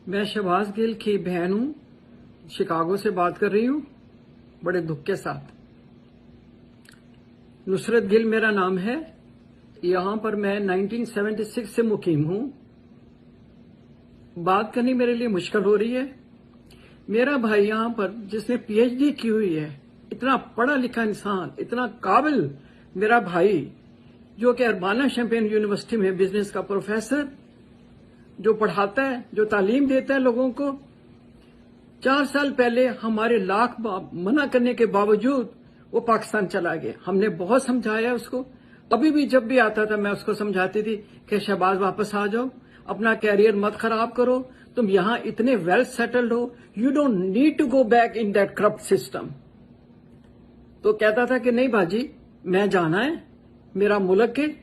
मैं शहबाज गिल की बहन हूँ, शिकागो से बात कर रही हूँ, बड़े दुख के साथ। नुसरत गिल मेरा नाम है। यहाँ पर मैं 1976 से मुकीम हूँ। बात करनी मेरे लिए मुश्किल हो रही है। मेरा भाई यहाँ पर जिसने पीएचडी की हुई है, इतना पढ़ा लिखा इंसान, इतना काबिल मेरा भाई, जो कि अरबाना शैम्पेन यूनिवर्सिटी में बिजनेस का प्रोफेसर, जो पढ़ाता है, जो तालीम देता है लोगों को। 4 साल पहले हमारे लाख मना करने के बावजूद वो पाकिस्तान चला गया। हमने बहुत समझाया उसको। अभी भी जब भी आता था मैं उसको समझाती थी कि शहबाज वापस आ जाओ, अपना कैरियर मत खराब करो, तुम यहाँ इतने वेल सेटल्ड हो, you don't need to go back in that corrupt system. तो कहता था कि नहीं बाजी, मैं जाना है, मेरा मुल्क है,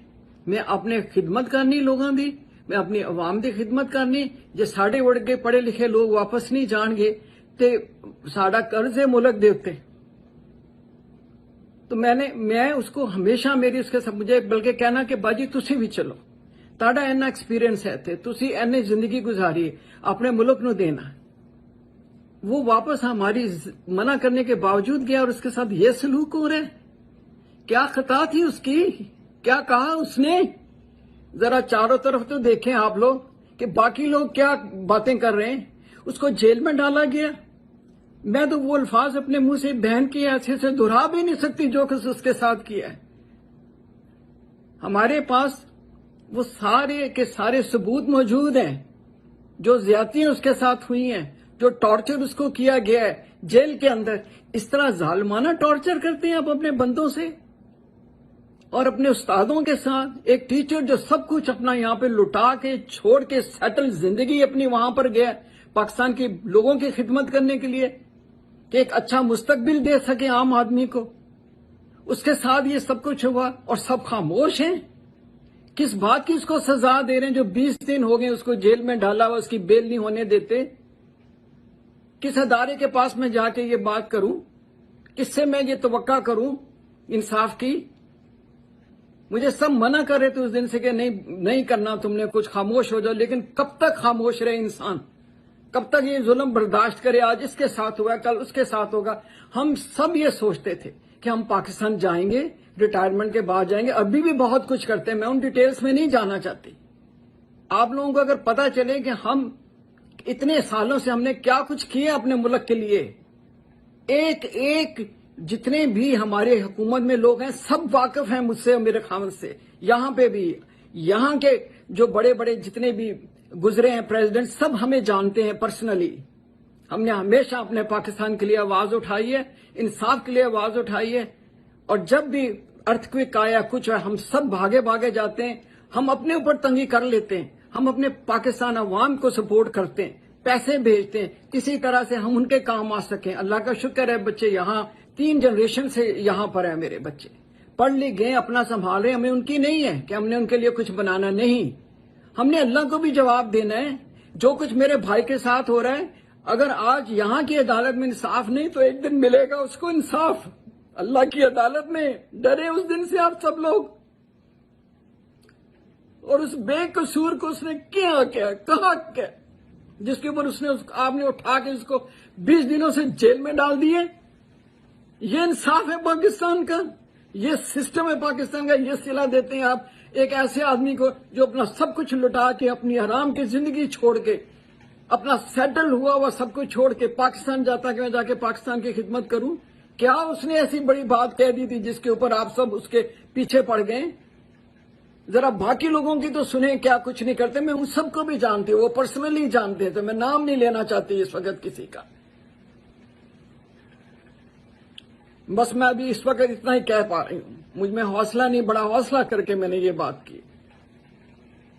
मैं अपने खिदमत करनी लोगों दी, मैं अपनी अवाम की खिदमत करनी। जे साढ़े उड़ के पढ़े लिखे लोग वापस नहीं जाएंगे तो साड़ा कर्ज है मुल्क दे उत्ते। तो मैं उसको हमेशा मेरी उसके सब मुझे बल्कि कहना कि बाजी तुसी भी चलो, ताड़ा इन्ना एक्सपीरियंस है थे, तुसी इन्नी जिंदगी गुजारी अपने मुल्क नु देना। वो वापस हमारी मना करने के बावजूद गया और उसके साथ ये सलूक हो रहा है। क्या खता थी उसकी, क्या कहा उसने? जरा चारों तरफ तो देखें आप लोग कि बाकी लोग क्या बातें कर रहे हैं। उसको जेल में डाला गया। मैं तो वो अल्फाज अपने मुंह से बहन की ऐसे से दोहरा भी नहीं सकती जो कुछ उसके साथ किया है। हमारे पास वो सारे के सारे सबूत मौजूद हैं, जो ज्यादतियां उसके साथ हुई हैं, जो टॉर्चर उसको किया गया है जेल के अंदर। इस तरह जालिमाना टॉर्चर करते हैं आप अपने बंदों से और अपने उस्तादों के साथ। एक टीचर जो सब कुछ अपना यहाँ पे लुटा के छोड़ के सेटल जिंदगी अपनी वहां पर गया पाकिस्तान के लोगों की खिदमत करने के लिए कि एक अच्छा मुस्तकबिल दे सके आम आदमी को, उसके साथ ये सब कुछ हुआ और सब खामोश हैं। किस बात की उसको सजा दे रहे हैं? जो 20 दिन हो गए उसको जेल में डाला हुआ, उसकी बेल नहीं होने देते। किस अदारे के पास मैं जाके ये बात करूं? किससे मैं ये तवक्का करूं इंसाफ की? मुझे सब मना कर रहे थे उस दिन से कि नहीं करना तुमने कुछ, खामोश हो जाओ। लेकिन कब तक खामोश रहे इंसान? कब तक ये जुल्म बर्दाश्त करे? आज इसके साथ हुआ, कल उसके साथ होगा। हम सब ये सोचते थे कि हम पाकिस्तान जाएंगे, रिटायरमेंट के बाद जाएंगे। अभी भी बहुत कुछ करते हैं, मैं उन डिटेल्स में नहीं जाना चाहती। आप लोगों को अगर पता चले कि हम इतने सालों से हमने क्या कुछ किया अपने मुल्क के लिए, एक एक जितने भी हमारे हुकूमत में लोग हैं सब वाकिफ हैं मुझसे और मेरे खामद से। यहाँ पे भी, यहाँ के जो बड़े बड़े जितने भी गुजरे हैं प्रेसिडेंट, सब हमें जानते हैं पर्सनली। हमने हमेशा अपने पाकिस्तान के लिए आवाज उठाई है, इंसाफ के लिए आवाज उठाई है। और जब भी अर्थक्वेक आया, कुछ है, हम सब भागे भागे जाते हैं। हम अपने ऊपर तंगी कर लेते हैं, हम अपने पाकिस्तान अवाम को सपोर्ट करते हैं, पैसे भेजते हैं, किसी तरह से हम उनके काम आ सकें। अल्लाह का शुक्र है, बच्चे यहाँ 3 जनरेशन से यहाँ पर है मेरे बच्चे, पढ़ लिख गए, अपना संभाल रहे। हमें उनकी नहीं है कि हमने उनके लिए कुछ बनाना, नहीं। हमने अल्लाह को भी जवाब देना है। जो कुछ मेरे भाई के साथ हो रहा है, अगर आज यहाँ की अदालत में इंसाफ नहीं तो एक दिन मिलेगा उसको इंसाफ अल्लाह की अदालत में। डरे उस दिन से आप सब लोग। और उस बेकसूर को उसने क्या कहा क्या, जिसके ऊपर आपने उठा के उसको 20 दिनों से जेल में डाल दिए। ये इंसाफ है पाकिस्तान का? ये सिस्टम है पाकिस्तान का? ये सिला देते हैं आप एक ऐसे आदमी को जो अपना सब कुछ लुटा के, अपनी हराम की जिंदगी छोड़ के, अपना सेटल हुआ सब कुछ छोड़ के पाकिस्तान जाता कि मैं जाके पाकिस्तान की खिदमत करूं? क्या उसने ऐसी बड़ी बात कह दी थी जिसके ऊपर आप सब उसके पीछे पड़ गए? जरा बाकी लोगों की तो सुने, क्या कुछ नहीं करते। मैं उन सबको भी जानती हूँ, वो पर्सनली जानते हैं, तो मैं नाम नहीं लेना चाहती इस वक्त किसी का। बस मैं अभी इस वक्त इतना ही कह पा रही हूँ। मुझ में हौसला नहीं, बड़ा हौसला करके मैंने ये बात की।